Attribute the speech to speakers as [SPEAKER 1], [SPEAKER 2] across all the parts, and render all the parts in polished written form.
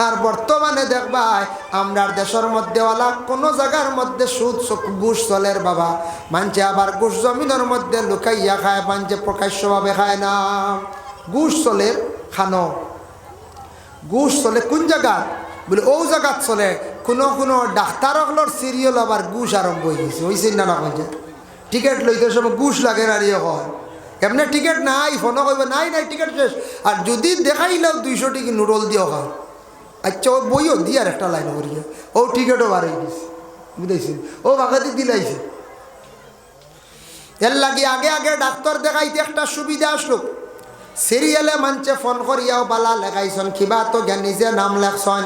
[SPEAKER 1] আর বর্তমানে দেখবাই আমরার দেশের মধ্যে ওলা কোনো জায়গার মধ্যে সুদ ঘুষ চলের বাবা মানছে আবার ঘুষ জমিনের মধ্যে লুকাইয়া খায় মানছে প্রকাশ্যভাবে খায় না ঘুষ চলের খানো ঘুষ চলে কোন জায়গা বলে ও জায়গাত চলে কোনো ডাক্তার হলোর সিরিয়াল আবার ঘুষ আরম্ভ হয়ে গেছে ওই চিন্তা না কইছে টিকিট লইতে সময় ঘুষ লাগে নারী হয় এমনি টিকিট নাই ফোনও কইবে নাই নাই টিকিট শেষ আর যদি দেখাইলেও 200 টিকি নুডল দিও হয় আচ্ছা ও বইও দিয়ে আর একটা লাইন করিয়া ও টিকিটও বার হয়ে গেছে বুঝেছেন ও বাগাতি দিলাইছে এর লাগে আগে আগে ডাক্তার দেখাইতে একটা সুবিধা আসলো সিরিয়ালে মানছে ফোন করিয়াও বালা লেখাইছন কিবা তো জ্ঞান নিজে নাম লেখছন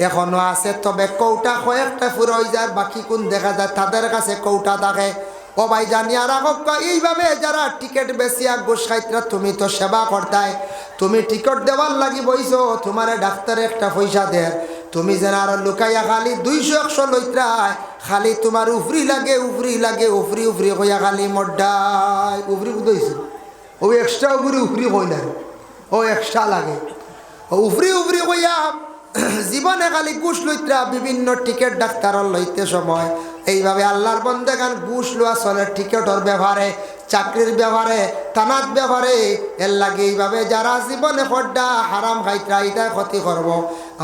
[SPEAKER 1] এখনো আছে তবে কৌটা কয়েকটা ফুর হয়ে যায় বাকি কোন দেখা যায় তাদের কাছে কৌটা থাকে ও ভাই জানি আর এইভাবে যারা টিকিট বেশিয়া ঘুষ খাইতরা তুমি তো সেবা করতাই তুমি টিকিট দেওয়ার লাগি বইছো তোমার ডাক্তারে একটা পয়সা দেয় তুমি যেন আর লুকাইয়া খালি 200-100 লইত্রায় খালি তোমার উফরি লাগে উফরি হইয়া খালি মড্ডায় উফরি বুঝাইছো ও এক্সট্রা উফরি হই না ও এক্সট্রা লাগে উফরি হইয়া জীবনে খালি ঘুষ লইত্রা বিভিন্ন টিকিট ডাক্তারর লইতে সময় এইভাবে আল্লাহর বন্দেগান ঘুষ লওয়া চলে টিকিটর ব্যবহারে চাকরির ব্যবহারে থানাত ব্যবহারে এর লাগে এইভাবে যারা জীবনে ফড্ডা হারাম খাইত্রা এটাই ক্ষতি করব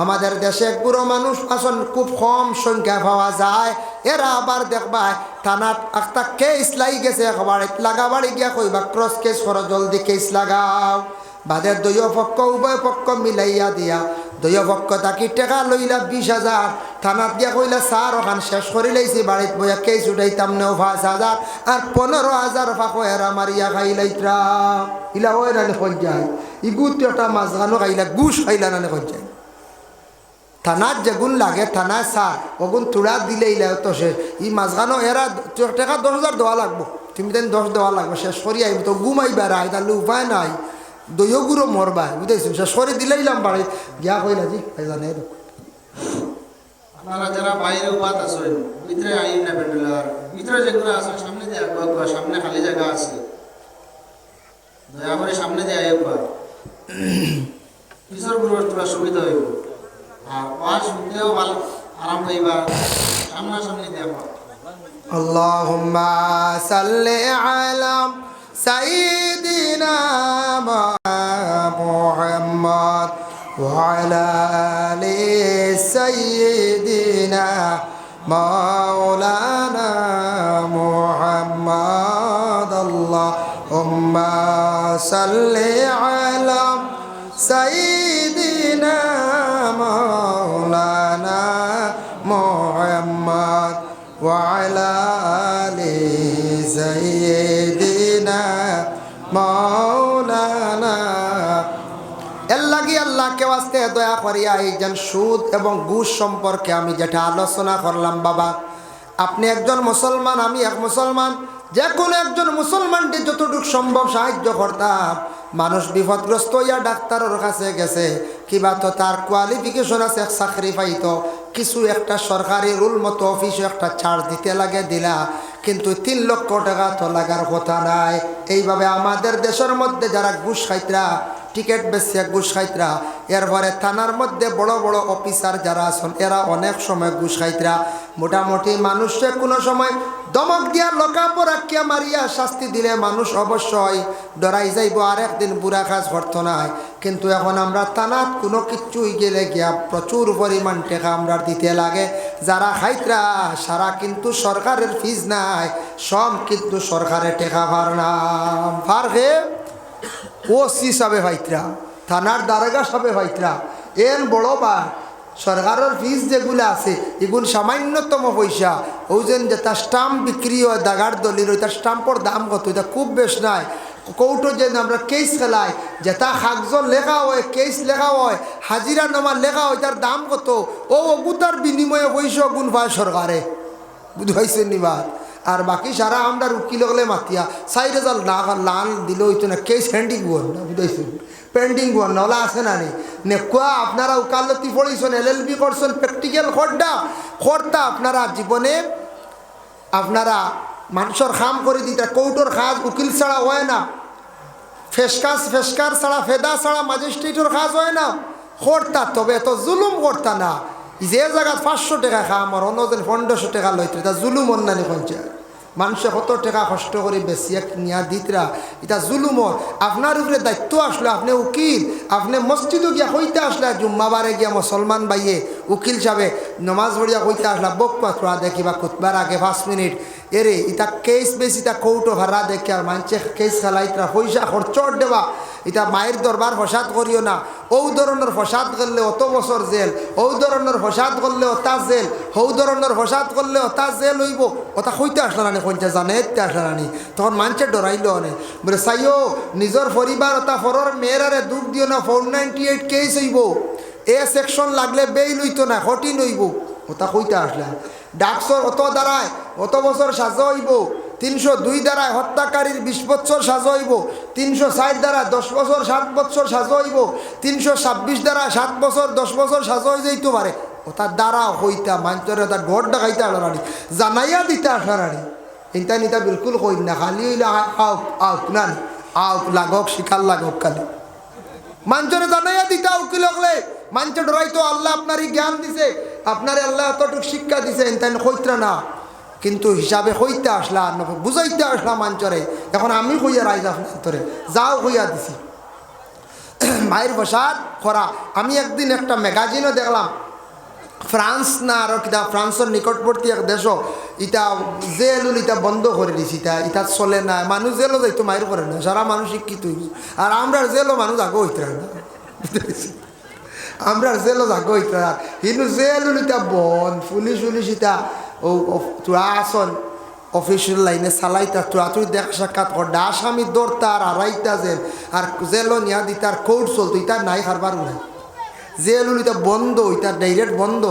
[SPEAKER 1] আমাদের দেশে বুড়ো মানুষ আসন খুব কম সংখ্যা পাওয়া যায় এরা আবার দেখবা থানাত একটা কেস লাই গেছে একবার লাগা বাড়ি গিয়া কইবা ক্রস কেস করো জলদি কেস লাগাও বাদের দুই পক্ষ উভয় পক্ষ মিলাইয়া দিয়া দুই পক্ষ তাকি টেকা লইলা 20,000 থানাত দিয়া কইলা স্যার ওখান শেষ করে লাইছি বাড়িত বইয়া কেস উঠাইতাম নেও 5,000 আর 15,000 ফাঁকো এরা মারিয়া খাইলাইত্রা ইলা ওই রানে কই যায় ইগুতেটা মাঝখানো খাইলা ঘুষ খাইলা নানে কই যায় থানাত যেগুন লাগে থানায় স্যার ওগুন তুড়া দিলে ইলা তো সে ই মাঝখানো এরা টাকা 10,000 দেওয়া লাগবো তুমি দেন 10 দেওয়া লাগবো শেষ করি আইব তো ঘুমাইবা রায় তাহলে উপায় নাই দইও গুঁড়ো মরবা বুঝতেছি শেষ করে দিলাইলাম বাড়ি গিয়া কইলা জি জানে
[SPEAKER 2] আপনারা যারা বাইরে বাত আছেন ভিতরে আইন না বেডলার ভিতরে যেগুলো আছে সামনে দিয়ে একবার সামনে খালি জায়গা আছে দয়া করে সামনে দিয়ে একবার কিশোর গুরুর তোরা সুবিধা হইব আর ওয়াজ শুনতেও ভালো আরাম হইবা সামনাসামনি দিয়ে একবার
[SPEAKER 1] আল্লাহুম্মা সাল্লি আলা সাইয়্যিদিনা মুহাম্মদ ওয়া আলা আলি সাইয়্যিদিনা মাওলানা মুহাম্মদ আল্লাহুম্মা সাল্লি আলা সাইয়্যিদিনা মাওলানা মুহাম্মদ ওয়া আলা আলি সাইয়্যিদিনা মাওলানা এর লাগি আল্লাহকে ওয়াস্তে দয়া করিয়া এই যেন সুদ এবং ঘুষ সম্পর্কে আমি যেটা আলোচনা করলাম বাবা আপনি একজন মুসলমান আমি এক মুসলমান যে কোনো একজন মুসলমানকে যতটুকু সম্ভব সাহায্য করতাম মানুষ বিপদগ্রস্ত হইয়া ডাক্তারের কাছে গেছে কিবা তো তার কোয়ালিফিকেশন আছে চাকরি পাইতো কিছু একটা সরকারি রুল মতো অফিসে একটা ছাড় দিতে লাগে দিলা কিন্তু 3 লক্ষ টাকা তো লাগার কথা নাই এইভাবে আমাদের দেশের মধ্যে যারা ঘুষ খাইতরা টিকিট বেশি ঘুষ খাইতরা এরপরে থানার মধ্যে বড় বড় অফিসার যারা আছেন এরা অনেক সময় ঘুষ খাইতরা মোটামুটি মানুষে কোনো সময় দমক দিয়া লোকাপড়া কিয়া মারিয়া শাস্তি দিলে মানুষ অবশ্যই ডরাই যাইব আর একদিন বুড়া কাজ করতো নাই কিন্তু এখন আমরা থানাত কোনো কিছুই গেলে গিয়া প্রচুর পরিমাণ টাকা আমরা দিতে লাগে যারা খাইতরা সারা কিন্তু সরকারের ফিজ নাই সব কিন্তু সরকারের টাকা ভার না ভার হে ওসি সাবে ভাইতরা থানার দারোগা সাবে ভাইতরা এন বড় বা সরকারের ফিজ যেগুলো আছে এগুলো সামান্যতম পয়সা ওই যে তার স্টাম্প বিক্রি হয় দাগার দলিল ওই তার স্টাম্পর দাম কত এটা খুব বেশ নাই কৌটো যে আমরা কেস খেলাই যেটা কাগজ লেখা হয় কেস লেখা হয় হাজিরা নামা লেখা হয় তার দাম কত ও অগুতার বিনিময়ে পয়সা গুণ পায় সরকারে বুঝাইছেন নিবাদ আর বাকি সারা আমরা উকিল হলে মাতিয়া 4,000 লাল দিলে হইতো না কেস হ্যান্ডিং বোন না বুঝাইছেন পেন্ডিং বোন নলা আছে না নে কোয়া আপনারা উকালতি পড়েছেন LLB করছেন প্র্যাকটিক্যাল খরটা আপনারা জীবনে আপনারা মানুষের খাম করে দিতে কৌটোর কাজ উকিল ছাড়া হয় না ফেসকার ছাড়া ফেদা ছাড়া ম্যাজিস্ট্রেটের কাজ হয় না করতা, তবে এত জুলুম করতা না। যে জায়গা 500 টাকা খাম আর অন্যদিন 1500 টাকা লইতে, এটা জুলুম অন্যান্য পঞ্চায়েত মানুষে কত টাকা কষ্ট করে বেশি এক নিয়া দিতরা, এটা জুলুমর। আপনার উপরে দায়িত্ব আসলে, আপনি উকিল, আপনি মসজিদও গিয়া কইতে আসলে, জুম্মাবারে গিয়া মুসলমান ভাইয়ে উকিল সাহেবে নমাজ পড়িয়া কইতে আসলা, বকপা থোড়া দেখিবা খুতবার আগে 5 মিনিট এরে ইটা কেস বেশি, তা কৌটো ভাড়া দেখে আর মানুষে কেস খেলাইতরা পয়সা খরচর দেবা, এটা মায়ের দরবার ফসাদ করিও না। ও ধরনের ফসাদ করলে অত বছর জেল, ও ধরনের ফসাদ করলে ওটা জেল, হৌ ধরনের ফসাদ করলে ওটা জেল হইব, ওটা কইতে আসলা না কোনটা জানে আসলা না। তখন মানুষে ডরাইল অনেক, বলে চাইও নিজের পরিবার ওটা ফরর মেয়েরারে দুঃখ দিও না, 498 কেস হইব, এ সেকশন লাগলে বেইল হইতো না, কঠিন হইব, ওটা কইতে আসলা। ডাকসর অত দ্বারায় অত বছর সাজা হইব, 302 দ্বারায় হত্যাকারীর 20 বছর সাজা হইব, 360 দ্বারা 10 বছর 7 বছর সাজা হইব, 326 দ্বারা 7 বছর 10 বছর সাজা হয়ে যাইতে পারে। ওটার দ্বারা হইতা মানুষের ওটা ডর ডাকাইতে আলারানি, জানাইয়া দিতে আসারানি, এটা নিতা বিলকুল কই না, খালি হইলে আউক আউক না আউক লাগক শিকার লাগক খালি মানুষের জানাইয়া দিতে উকিল হলে মানুষ ডরাইতো। আল্লাহ আপনারই জ্ঞান দিছে, আপনারে আল্লাহ এতটুকু শিক্ষা দিছে, তাই কইত্রা না, কিন্তু হিসাবে কইতে আসলা, বুঝাইতে আসলা মানুষরে। এখন আমি কইয়া রাইজ আপনার তোরে যাও কইয়া দিছি মায়ের বসাত করা। আমি একদিন একটা ম্যাগাজিনও দেখলাম, ফ্রান্স না আরও কিতা ফ্রান্সের নিকটবর্তী এক দেশ, ইটা জেল ইটা বন্ধ করে দিছি, ইটা চলে না, মানুষ জেলও যাইতো মায়ের করে না, সারা মানুষ শিক্ষিত হইব। আর আমরা জেলও মানুষ আগে হইতে না, আমরা জেলও আগে হইতে না, কিন্তু জেল ইটা বন্ধ, পুলিশ উলিশ ইটা ও তোরা আসন অফিসিয়াল লাইনে চালাইতা, তোরা তুই দেখা সাক্ষাৎ কর, আসামি দৌড়তা আর আড়াইটা জেল, আর জেলও নিয়া দিতার কোর্ট চলতো, ইটা নাই হারবার নাই, জেল ইটা বন্ধ, ইটা ডাইরেক্ট বন্ধ।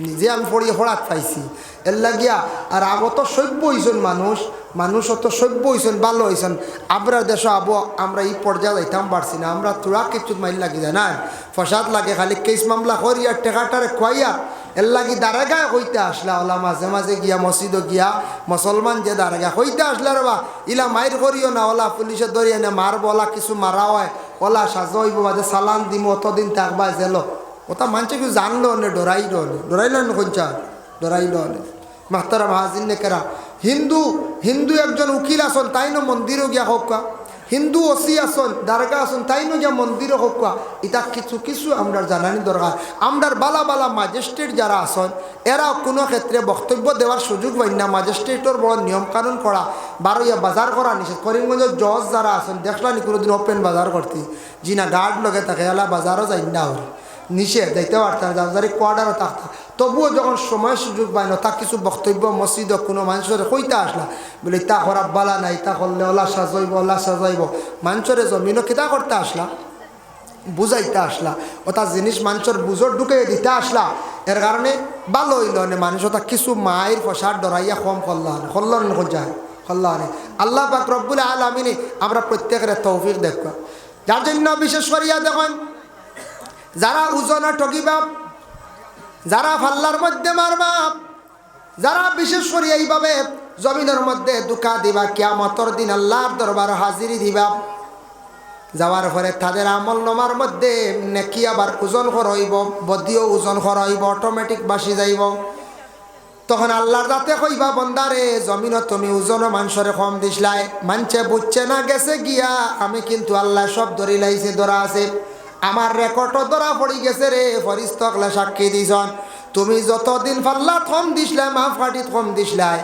[SPEAKER 1] নিজে আমি পড়িয়ে পড়াত পাইছি এর লাগিয়া। আর আগত সভ্য হইছেন মানুষ, মানুষ অত সভ্য হইছেন, ভালো হইছেন। আমরা দেশ আবো আমরা এই পর্যায়ে যাইতাম পারছি না, আমরা তোরা কিছু মাইল লাগি যায় না, ফসাদ লাগে, খালি কেস মামলা করিয়া টেকাটারে খুয়াইয়া এর লাগি দাঁড়াগায় হইতে আসলা। ওলা মাঝে মাঝে গিয়া মসজিদও গিয়া মুসলমান যে দাঁড়াগা হইতে আসলে রে বা ইলা মাইর করিও না, ওলা পুলিশে ধরিয়ে না মারব, ওলা কিছু মারা হয়, ওলা সাজ হইব বাদে সালান দিম, অতদিন থাকবা জেল, ওটা মানুষে কেউ জানলো নে, ডরাইল ডরাইল না কোনটা ডরাইল মাস্তারা মাহাজিন নেকেরা। হিন্দু একজন উকিল আসন, তাই না মন্দিরও গিয়া হোক, হিন্দু ওসি আসন দারগা আসন, তাই না গিয়া মন্দিরও হোক, এটা কিছু কিছু আমরা জানানি দরকার। আমরা বালা বালা ম্যাজিস্ট্রেট যারা আসন, এরা কোনো ক্ষেত্রে বক্তব্য দেওয়ার সুযোগ পাই না, ম্যাজিস্ট্রেটর বড় নিয়মকানুন করা, বারোইয়া বাজার করা নিষেধ। করিমগঞ্জের জজ যারা আসন দেখলানি কোনোদিন ওপেন বাজার করতে, জি না গার্ড লগে থাকে, এলা বাজারও যাই না হরি নিষেধ যাইতে পারতাম, যার কোয়ার্টারও থাকতাম। তবুও যখন সময় সুযোগ পাই না, তা কিছু বক্তব্য মসজিদ কোনো মানুষের কইতে আসলা, বলে তা খারাপ বালা নাই, তা করলে ওলা সাজাইব, ওলা সাজাইব, মানুষের জমিনও কিতা করতে আসলা, বুঝাইতে আসলা, ওটা জিনিস মানুষের বুঝর ঢুকাই দিতে আসলা। এর কারণে ভালো হইল না, মানুষ ওটা কিছু মায়ের ফসার ডরাইয়া কম করলাম যায় কল্যাণে। আল্লাহ পাক রব্বুল আলামিনে আমরা প্রত্যেকের তৌফিক দেখবা। যার জন্য বিশেষ করিয়া দেখেন, যারা ওজনে ঠকিবা, যারা ফাল্লার মধ্যে মারবা, যারা বিশেষ করে এইভাবে জমিনের মধ্যে দুকা দিবা, কিয়ামতের দিন আল্লাহর দরবার হাজিরি দিবা, যাওয়ার পরে তাদের আমল নামার মধ্যে নেকি আবার ওজন হইব, বদিও ওজন হইব, অটোমেটিক বাসি যাইব। তখন আল্লাহর রাতে কইবা, বন্দারে জমিন তুমি ওজন মানুষরে কম দিসলাই, মানছে বুঝছে না, গেছে গিয়া আমি কিন্তু আল্লাহ সব ধরি লাইছে, ধরা আছে, আমার রেকর্ডও ধরা পড়ি গেছে রে, ফরিস্তকলে সাক্ষী দিছন, তুমি যতদিন ফাল্লাত কম দিসলাই, মাফ ফাটিত কম দিসলাই,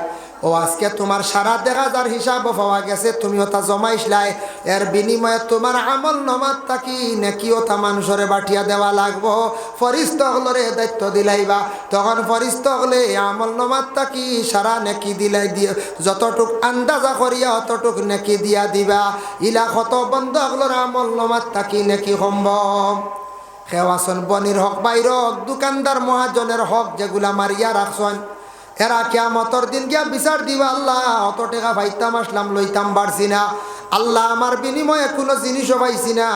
[SPEAKER 1] ও আজকে তোমার সারা দেখা যার হিসাব পাওয়া গেছে, তুমি ওটা জমাইসলাই, এর বিনিময়ে তোমার আমল নামাত থাকি নাকি ওটা মানুষরে বাটিয়া দেওয়া লাগবো, ফরিস্তকলরে দায়িত্ব দিলাইবা। তখন ফরিস্তকলে আমল নামাত থাকি সারা নেকি দিলাই দিয়ে, যতটুক আন্দাজা করিয়া অতটুক নেকি দিয়া দিবা। ইলা কত বন্ধকলর আমল নামাত থাকি নেকি সম্ভব। খেওয়াসন বনির হক, বাইর হক, দোকানদার মহাজনের হক যেগুলা মারিয়া রাখছেন, এরা কিয়ামতের দিন গিয়া বিচার দিবা, আল্লাহ অত টাকা পাইতাম আসলাম, লইতাম পারছি না, আল্লাহ আমার বিনিময়ে কোনো জিনিসও পাইছি না,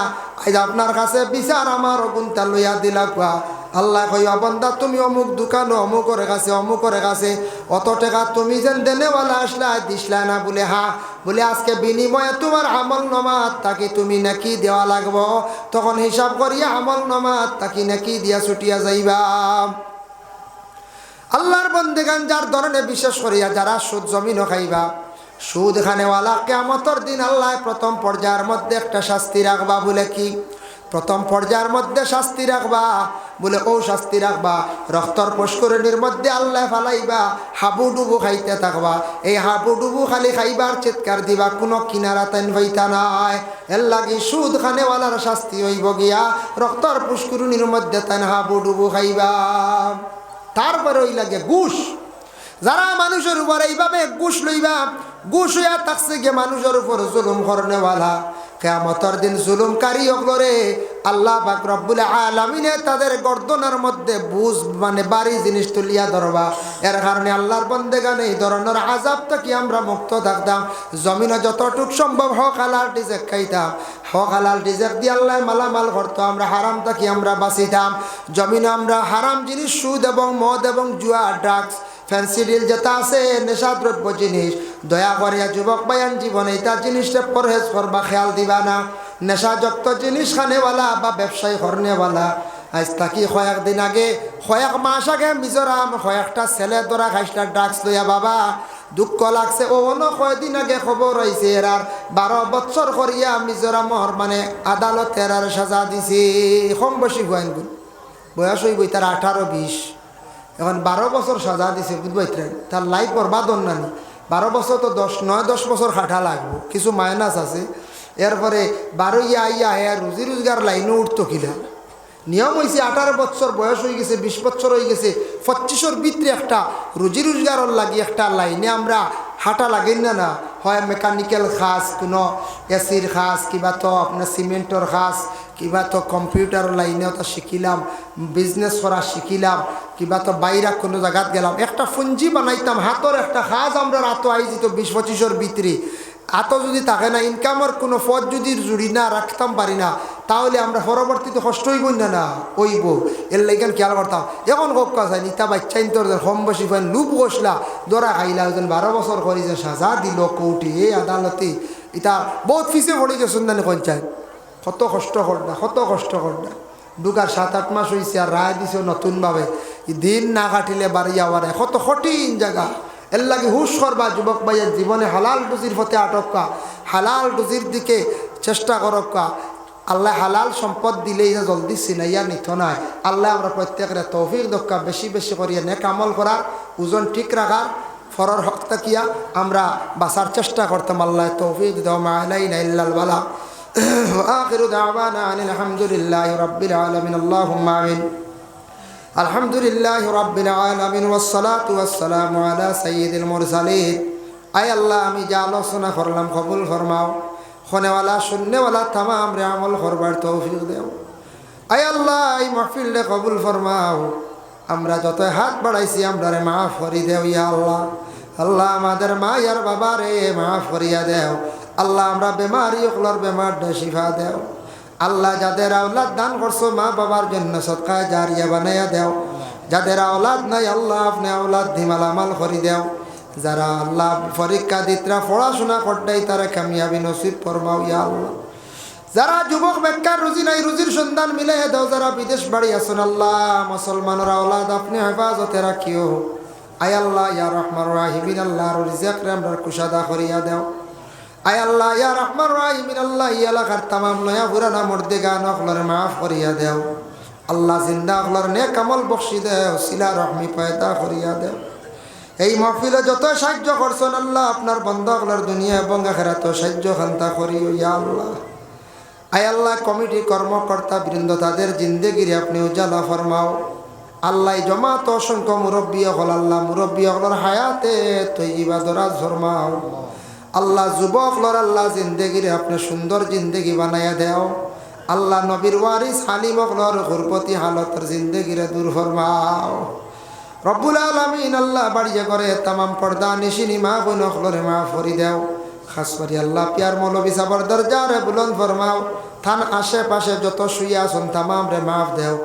[SPEAKER 1] আজ আপনার কাছে বিচার আমার গুণটা লইয়া দিলা। কোয়া আল্লাহ কইয়া, বান্দা তুমি অমুক দোকানো অমুকের কাছে অত টাকা তুমি যেন দেনেওয়ালা আসলা দিসলা না, বলে হা বলে আজকে বিনিময়ে তোমার আমল নামাত তাকে তুমি নাকি দেওয়া লাগবো। তখন হিসাব করিয়া আমল নামাত তাকে নাকি দিয়া ছুটিয়া যাইবা। আল্লাহর বন্দেগান যার ধরনের বিশেষ করিয়া যারা সুদ জমিনও খাইবা, সুদ খানেওয়ালা কিয়ামতের দিন আল্লাহ প্রথম পর্যায়ের মধ্যে একটা শাস্তি রাখবা। বলে কি? প্রথম পর্যায়ের মধ্যে শাস্তি রাখবা, বলে ও শাস্তি রাখবা রক্তর পুষ্করিণীর মধ্যে আল্লাহ ফালাইবা, হাবুডুবু খাইতে থাকবা। এই হাবুডুবু খালি খাইবার চিৎকার দিবা, কোনো কিনারা তেন হইতা নাই। এর লাগি সুদ খানেওয়ালার শাস্তি হইব গিয়া রক্তর পুষ্করিণীর মধ্যে তেন হাবুডুবু খাইবা। তারপরে ওই লাগে ঘুষ। যারা মানুষের উপর এইভাবে ঘুষ লইবা, ঘুষ হইয়া থাকছে গিয়ে মানুষের উপর জুলুম করনেওয়ালা, কিয়ামতের দিন জুলুমকারী হকলরে আল্লাহ পাক রব্বুল আলামিনে তাদের গর্দনের মধ্যে বুঝ মানে বাড়ি জিনিস তুলিয়া ধরবা। এর কারণে আল্লাহর বন্দেগান এই ধরনের আযাব থেকে আমরা মুক্ত থাকতাম। জমিনে যতটুক সম্ভব হক হালাল রিজিক খাইতাম, হক হালাল রিজিক দিয়ে আল্লাহ মালামাল করতো, আমরা হারাম থেকে আমরা বাঁচিতাম। জমিনে আমরা হারাম জিনিস সুদ এবং মদ এবং জুয়া, ড্রাগস, ফ্যান্সিডিল যেটা আছে নেশাদ্রব্য জিনিস, দয়া করিয়া যুবক বায়ান জীবনে এটা জিনিসটা পরহেজ করবা, খেয়াল দিবা না। নেশাযুক্ত জিনিস খানেওয়ালা বা ব্যবসায়ী করনেওয়ালা আজ তাকি কয়েকদিন আগে, কয়েক মাস আগে মিজোরাম কয়েকটা ছেলে ধরা খাইসটা ড্রাগস লইয়া। বাবা দুঃখ লাগছে। অন্য কয়েকদিন আগে খবর হয়েছে এরার 12 বছর করিয়া মিজোরামর মানে আদালত এরার সাজা দিছে। কম বসি গুয়াইনগুন বয়স হইব তার 18-20, এখন 12 বছর সাজা দিছে। বুঝবাই তার লাইফ বরবাদ নানি। 12 বছর তো 9-10 বছর খাটা লাগবো, কিছু মাইনাস আছে। এরপরে 12 আইয়া রুজি রোজগার লাইনে উঠতো কিনা। নিয়ম হয়েছে 18 বছর বয়স হয়ে গেছে, 20 বছর হয়ে গেছে, 25-এর ভিতরে একটা রুজি রোজগারের লাগি একটা লাইনে আমরা হাঁটা লাগেন না। না হয় মেকানিক্যাল খাস, কোনো এসির খাস, কিবা তো আপনার সিমেন্টর খাস, কিবা তো কম্পিউটার লাইনেও তো শিখিলাম, বিজনেস করা শিখিলাম, কিবা তো বাইরা কোনো জায়গাত গেলাম, একটা পুঞ্জি বানাইতাম। হাতর একটা খাস আমরা রাতো আই যেত 20-25-এর ভিতরে। আতো যদি থাকে না, ইনকামের কোনো পথ যদি জুড়ি না রাখতাম পারি না, তাহলে আমরা পরবর্তীতে কষ্ট হইব না ওইব। এর লাইগান খেয়াল করতাম। এখন কক্কা চাই নিতা বাচ্চাইন তোর কম বেশি ফাইন লুপ বসলা দরা খাইলা, 12 বছর করে যে সাজা দিল কোর্টে এই আদালতে, এটা বহুত ফিসে পড়ে গেছেন না পঞ্চায়েত। কত কষ্ট করডা, কত কষ্ট করডা। ঢুকার 7-8 মাস হয়েছে আর রায় দিছে নতুনভাবে। দিন না কাটিলে বাড়ি আবার কত কঠিন জায়গা। এর লাগে হুশ করবা যুবক ভাইয়ের জীবনে হালাল রুজির পথে আটকা, হালাল রুজির দিকে চেষ্টা করকা। আল্লাহ হালাল সম্পদ দিলেই জলদি চিনাইয়া নিত নাই। আল্লাহ আমরা প্রত্যেকের তৌফিক দক্কা বেশি বেশি করিয়া নেক আমল করার, ওজন ঠিক রাখার, ফরর হক তাকিয়া আমরা বাঁচার চেষ্টা করতাম। আল্লাহ তৌফিক দাও। মা আলাইনা ইল্লাল বালা। আখিরু দাওয়ানা আনিল হামদুলিল্লাহি রাব্বিল আলামিন। আল্লাহুম্মা আমিন। আলহামদুলিল্লাহি রাব্বিল আলামিন ওয়াসসালাতু ওয়াসসালামু আলা সাইয়্যিদিল মুরসালিন। আয় আল্লাহ, আমি যা আলোচনা করলাম কবুল ফরমাও। খনেওয়ালা শূন্যওয়ালা তামাম রে আমল করবার তৌফিক দেও। আয় আল্লাহ, এই মাহফিলে কবুল ফরমাও। আমরা যত হাত বাড়াইছি আমরা রে মাফ করি দেও ইয়া আল্লাহ। আল্লাহ আমাদের মা আর বাবা রে মাফ করিয়া দেও। আল্লাহ আমরা বেমারি ওগুলোর বেমার শিফা দেও। আল্লাহ যাদের আওলাদ দান করছো মা বাবার জন্য সদকায়ে জারিয়া বানাইয়া দেও। যাদের আওলাদ নাই আল্লাহ আপনি আওলাদ দিমালামাল করি দেও। যারা আল্লাহ পরীক্ষা দিতরা পড়াশোনা করতেই তারা কামিয়াবি নসিব ফরমাও ইয়া আল্লাহ। যারা যুবক বেকার রুজি নাই রুজির সন্ধান মিলাইয়া দাও। যারা বিদেশ বাড়ি আছেন আল্লাহ মুসলমানের আওলাদ আপনি হেফাজতে রাখিও। আয় আল্লাহ ইয়া রহমান রাহিমিন, আল্লাহর রিজিক রে আমরা কুশাদা করিয়া দেও। আয় আল্লাহ ইয়া রহমান রাহিমিন, আল্লাহ এই এলাকার তামাম নয়া পুরানা মুর্দেগান অকলরে মাফ করিয়া দেও। আল্লাহ জিন্দা অকলর নেক আমল বখশি দেও, সিলা রহমি পয়দা করিয়া দেও। এই মাহফিলে যত সাহায্য করছেন আল্লাহ আপনার বন্ধা অকলর দুনিয়া এবং আখিরাতে সাহায্য খান্তা করিও ইয়া আল্লাহ। আয় আল্লাহ কমিটি কর্মকর্তা বৃন্দ তাদের জিন্দেগিরে আপনি উজালা ফরমাও। আল্লাহ জমাত অসংখ্য মুরব্বী হল আল্লাহ মুরব্বী হলর হায়াতে তৈবা দরাজ ফরমাও। আল্লাহ যুবক লর আল্লাহ জিন্দেগিরে আপনি সুন্দর জিন্দেগি বানাইয়া দেও। আল্লাহ নবীর ওয়ারিস হালিম লর গুরপতি হালতর জিন্দেগিরে দূর ফরমাও। রব্বুল আলামিন আল্লাহ বাড়িয়ে করে তামাম পর্দা নিশিনি মা বোন লরে মা ফরি দেও। খাস করি আল্লাহ পিয়ার মৌলবী সাবর দরজারে বুলন্দ ফরমাও। থান আশেপাশে যত শুয়ে আসন তামাম রে মাফ দেও।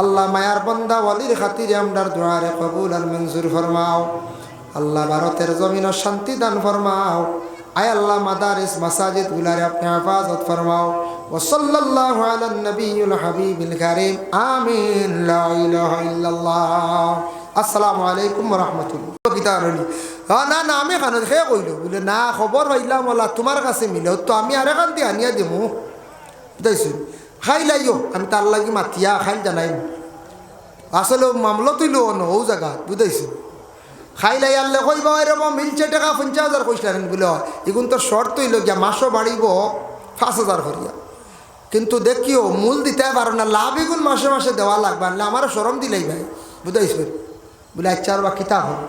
[SPEAKER 1] আল্লাহ মায়ার বন্দা ওয়ালির খাতিরে আমরার দুয়ারে কবুল আর মঞ্জুর ফরমাও। আল্লাহ ভারতের জমিন শান্তি দান ফরমাও। আয় আল্লাহ মাদারিস মাসাজিদ গুলারে আপনি হেফাজত ফরমাও। ওয়া সাল্লাল্লাহু আলা নবিয়্যিল হাবিবিল কারীম আমিন। লা ইলাহা ইল্লাল্লাহ। আসসালামু আলাইকুম ওয়া রাহমাতুল্লাহ। কিতারনি না না আমি খান খেয়ে কইল বলে না খবর হইলাম ওলা তোমার কাছে মিলে তো আমি আর এখান দিয়ে আনিয়া দিমু বুঝাইছি খাই লাইও আমি তার লাগি মাতিয়া খাই জানাই আসলে মামলা তুইল ন ও জায়গা বুঝাইছি খাই লাই আনলে কইবা এরকম মিলছে টাকা 50,000 কইসলেন বলে এগুন তো শর্ট তুইল গিয়া মাসও বাড়িব 5,000 করিয়া কিন্তু দেখিও মূল দিতে পারো না লাভ এগুন মাসে মাসে দেওয়া লাগবে আনলে আমারও সরম দিলেই ভাই বুঝাইছি বলে আচ্ছা আর বা কিতাব হবে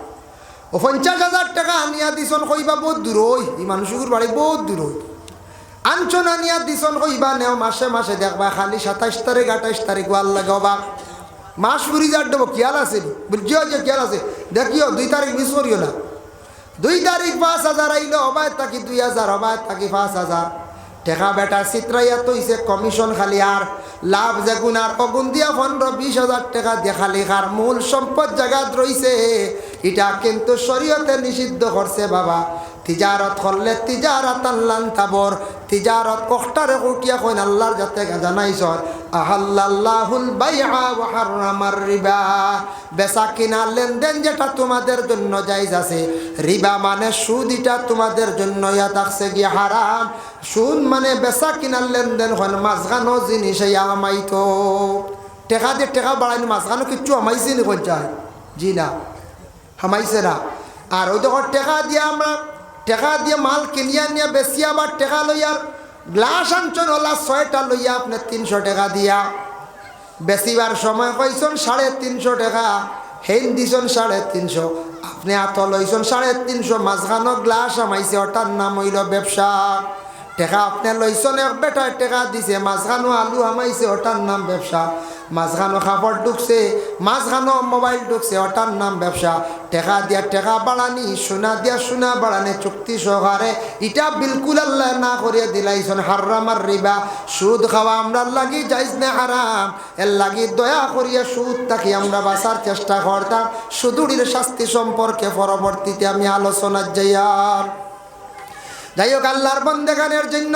[SPEAKER 1] ও 50,000 টাকা আনিয়া দিছন কইবা বহুত দূর ওই এই মানুষগুর বাড়ি বহুত দূর ওই আনছন আনিয়া দিছন কইবা নেও মাসে মাসে দেখবা খালি 27 তারিখ 28 তারিখ ওয়াল লাগাবা মাস ফুরি যার দেবো খেয়াল আছে বুঝিও যে খেয়াল আছে দেখিও 2 তারিখ মিস করিও না 2 তারিখ 5,000 আইলো হবায় তাকি 2,000 হবায় তাকি 5,000 টেকা বেটা চিত্রাইয়া তৈছে কমিশন খালি আর লাভ যেগুন আর অগুন দিয়া 15-20,000 টাকা দিয়ে খালি আর মূল সম্পদ জায়গাত রইছে এটা কিন্তু শরীয়তে নিষিদ্ধ করছে বাবা তিজারত করলে তিজারত আল্লাহ তাবর তিজারত কষ্টারে কুটিয়া কইন আল্লাহর যাতে জানাইছ আহাল্লাল্লাহুল বাইআ ওয়া হারামার রিবা বেচা কিনা লেনদেন যেটা তোমাদের জন্য জায়েজ আছে রিবা মানে সুদ এটা তোমাদের জন্য ইয়া থাকছে কি হারাম সুদ মানে বেচা কিনা লেনদেন হয় মাঝখানো জিনিস আমাইতো টাকা দিয়ে টাকা বাড়াইনি মাঝখানো কিচ্ছু আমাইছে নি কোন যায় জি না হামাইছে না আর ওই দেখো টাকা দিয়ে আমরা টাকা দিয়ে মাল কিনিয়া নিয়ে বেশি আবার টাকা লইয়ার গ্লাস আনছন ওলা 6টা লইয়া আপনি 300 টাকা দিয়া বেশিবার সময় কইছন 350 টাকা হেন দিছন 350 আপনি আত লইছন 350 মাঝখানো গ্লাস আমাইছে ওটার নাম হইল ব্যবসা টাকা আপনি লইছন এক বেটার টাকা দিছে মাঝখানো আলু আমাইছে ওটার নাম ব্যবসা মাঝখানো কাপড় ঢুকছে মাঝখানো মোবাইল ঢুকছে ওটার নাম ব্যবসা টাকা দিয়া টাকা বাড়ানি সোনা দিয়া সোনা বাড়ানি চুক্তি সহকারে এটা বিলকুল আল্লাহ না করিয়া দিলাইছন হারামার রিবা সুদ খাওয়া আমরা লাগি যাইজ না হারাম এর লাগি দয়া করিয়া সুদ থাকি আমরা বাঁচার চেষ্টা করতাম সুদূরের শাস্তি সম্পর্কে পরবর্তীতে আমি আলোচনা যাই হোক আল্লাহর বন্দেগানের জন্য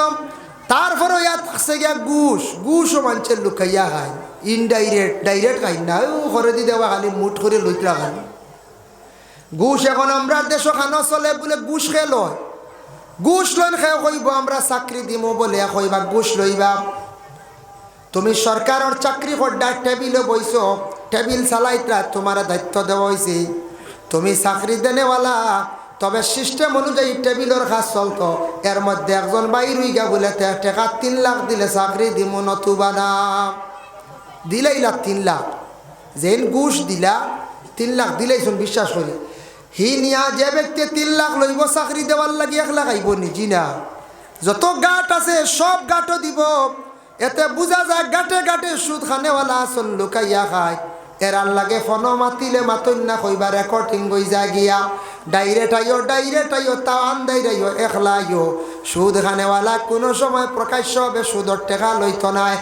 [SPEAKER 1] তারপরে থাকছে গিয়া ঘুষও মানুষের লুকাইয়া খায় ইনডাইরেক্ট ডাইরেক্ট খাই না ঘরে দি দেওয়া খালি মুঠ করে লইতরা খান ঘুষ এখন আমরা দেশ খানো চলে বলে ঘুষ খেয়ে লয় ঘুষ লইন খেয়ে কইব আমরা চাকরি দিমো বলে কইবা ঘুষ লইবা তুমি সরকারের চাকরি করডা টেবিলে বইছ টেবিল চালাইতরা তোমার দায়িত্ব দেওয়া হয়েছে তুমি চাকরি দেনেওয়ালা তবে সিস্টেম অনুযায়ী টেবিলের কাজ চলতো এর মধ্যে একজন বাইর হইগা বলে টাকা 3 লাখ দিলে চাকরি দিমো নতুবা না দিলাইলা 3 লাখ যেন ঘুষ দিলা 3 লাখ দিলাইছুন বিশ্বাস করি হি নিয়া যে ব্যক্তি 3 লাখ লইব চাকরি দেওয়ার লাগি 1 লাখ আইব নিজি না যত গাট আছে সব গাটও দিব এতে বোঝা যায় গাটে গাটে সুদ খানেওয়ালা আসল লুকাইয়া খায় এরার লাগে ফোন মাতিলে মাতন না কইবা রেকর্ডিং গই যা গিয়া ডাইরেক্ট আইও তাও আন্দাইরাইও একলা আইও সুদ খানেওয়ালা কোনো সময় প্রকাশ্য হবে সুদর টাকা লইতো নাই